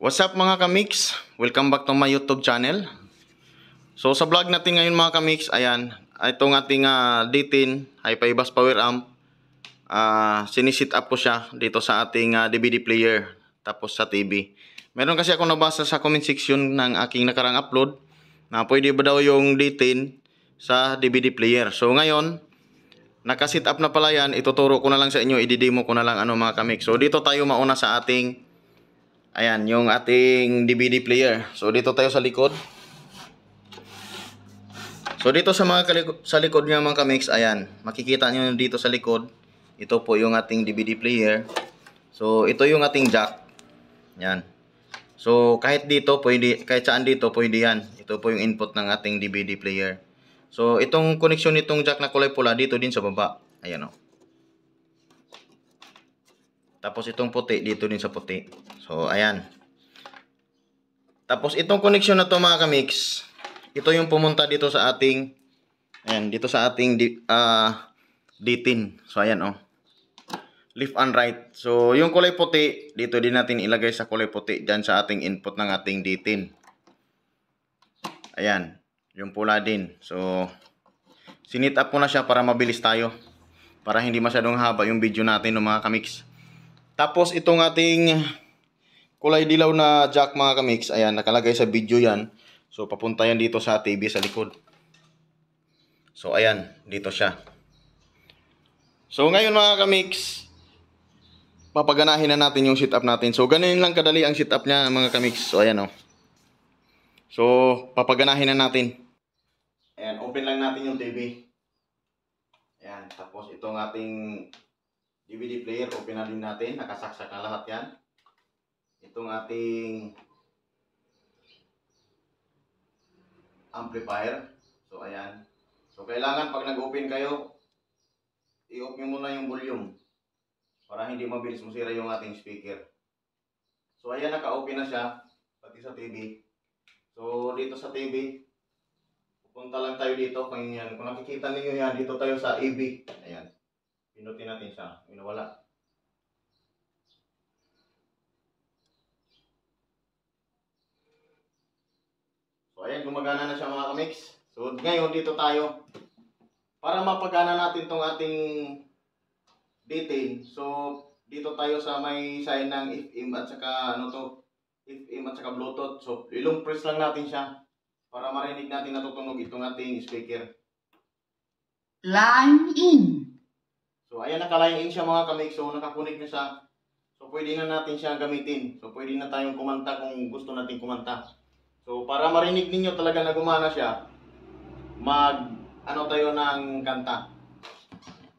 What's up mga kamix? Welcome back to my YouTube channel. So sa vlog natin ngayon mga kamix, ayan, itong ating D10 Hi-Fi Bass Power Amp. Sinisit up ko siya dito sa ating DVD player, tapos sa TV. Meron kasi ako nabasa sa comment section ng aking nakarang upload na pwede ba daw yung D10 sa DVD player. So ngayon, nakasit up na pala yan. Ituturo ko na lang sa inyo, i-demo ko na lang mga kamix. So dito tayo mauna sa ating, ayan, yung ating DVD player. So dito tayo sa likod. So dito sa sa likod niya mga kamix, ayan, makikita niyo dito sa likod. Ito po yung ating DVD player. So ito yung ating jack. Yan. So kahit dito pwede, kahit saan dito pwede yan. Ito po yung input ng ating DVD player. So itong connection nitong jack na kulay pula dito din sa baba. Ayan o. Tapos itong puti dito din sa puti. So ayan. Tapos itong connection na to mga kamix, ito yung pumunta dito sa ating, ayan, dito sa ating D10. So ayan o. Left and right. So yung kulay puti, dito din natin ilagay sa kulay puti dyan sa ating input ng ating D10. Ayan. Yung pula din. So sinit up ko na siya para mabilis tayo. Para hindi masyadong haba yung video natin mga kamix. Tapos itong ating kulay dilaw na jack mga kamix, ayan, nakalagay sa video yan. So papunta yan dito sa TV sa likod. So ayan, dito siya. So ngayon mga kamix, papaganahin na natin yung setup natin. So ganun lang kadali ang setup niya mga kamix. So ayan o. So papaganahin na natin. Ayan, open lang natin yung TV. Ayan, tapos itong ating DVD player, open na din natin. Nakasaksak na lahat yan. Itong ating amplifier. So ayan. So kailangan pag nag-open kayo, i-off nyo muna yung volume para hindi mabilis masira yung ating speaker. So ayan, naka-open na siya pati sa TV. So dito sa TV, pupunta lang tayo dito. Kung nakikita niyo yan, dito tayo sa EB. Ayan. Pinutin natin siya. Minawala. So ayan, gumagana na siya mga kamix. So ngayon dito tayo para mapagana natin tong ating D10. So dito tayo sa may sign ng FM at saka FM at saka Bluetooth. So ilong press lang natin siya para marinig natin natutunog itong ating speaker. Line in. So ayan, naka-line in siya mga kamix. So nakakunik na siya. So pwede na natin siya gamitin. So pwede na tayong kumanta kung gusto natin kumanta. So para marinig ninyo talaga na gumana siya, tayo ng kanta.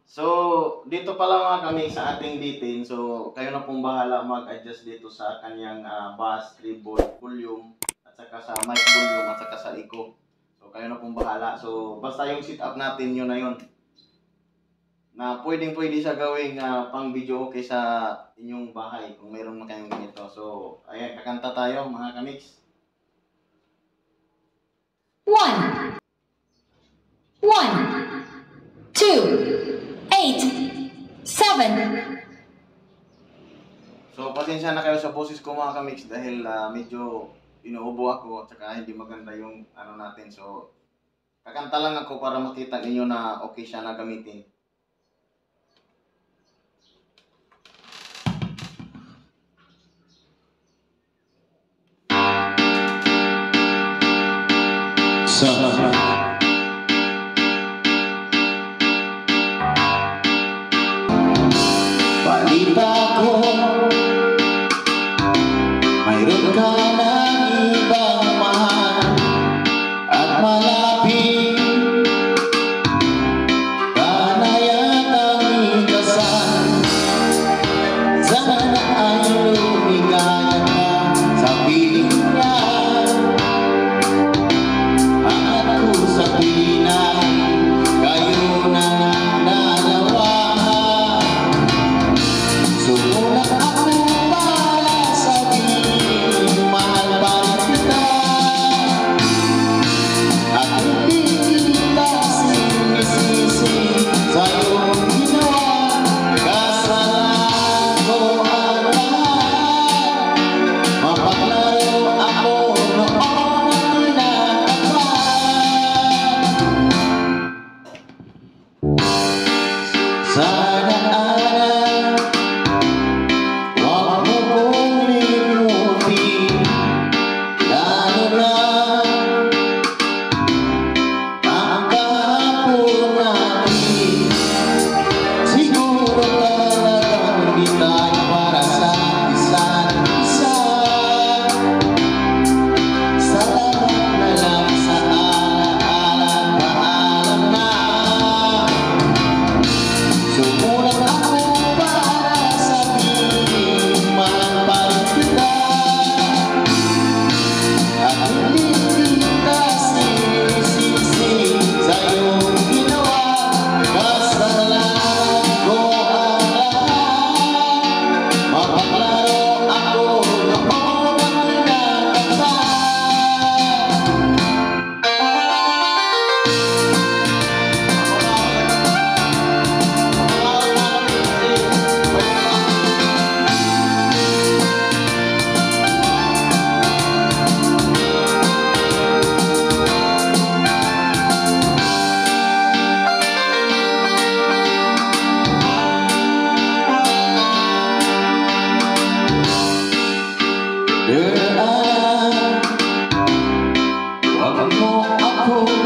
So dito pala mga kamix sa ating D10. So kayo na pong bahala mag-adjust dito sa kanyang bass, treble, volume, at saka sa mic volume, at saka sa echo. So kayo na pong bahala. So basta yung setup natin yun na yun. Na pwede siya gawing pang video okay sa inyong bahay kung mayroon na kayong ganito. So ayan, kakanta tayo mga kamix. 1, 2, 8, 7. So pasensya na kayo sa boses ko mga kamix dahil medyo inuubo ako at saka hindi maganda yung natin. So kakanta lang ako para makita ninyo na okay siya na gamitin. Balita ko, mayroon ka ng ibang mahal at malapit ka na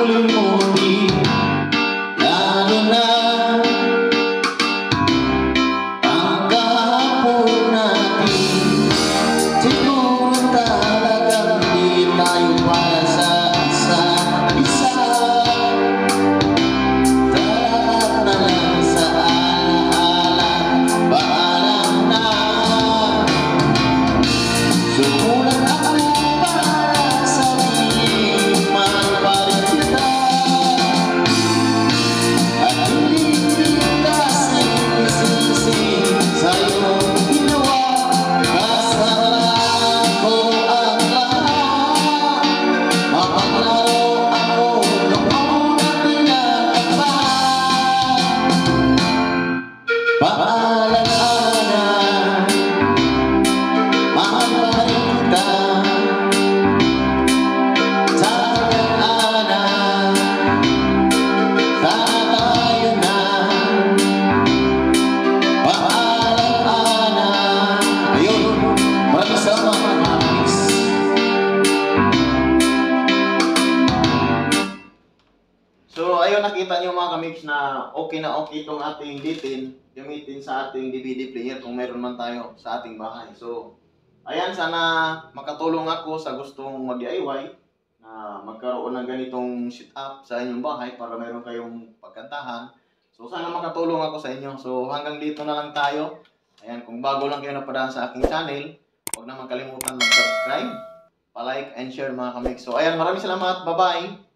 limutin, lalo na ang kahapon natin. Siguro talagang di tayo para sa isa't isa. Lahat na lang sa alaala, paalam na. Sumulat ako para sabihin, mahal pa rin kita. At hindi kita sinisisi sa iyong ginawa. Kasalanan ko ang lahat. Mapaglaro ako noon at pinakapan. Paalala, mahal pa rin kita. Sayang-ana, sana tayo na. Paalala. Ayun, maraming salamat mga Mix. So, ayun, nakita nyo mga kamix na okay itong ating bitin gamitin sa ating DVD player kung meron man tayo sa ating bahay. So, ayan, sana makatulong ako sa gustong mag-DIY na magkaroon ng ganitong setup sa inyong bahay para meron kayong pagkantahan. So, sana makatulong ako sa inyo. So, hanggang dito na lang tayo. Ayan, kung bago lang kayo napadaan sa aking channel, huwag na magkalimutan mag-subscribe, pa-like and share mga kamix. So, ayan, maraming salamat. Bye-bye!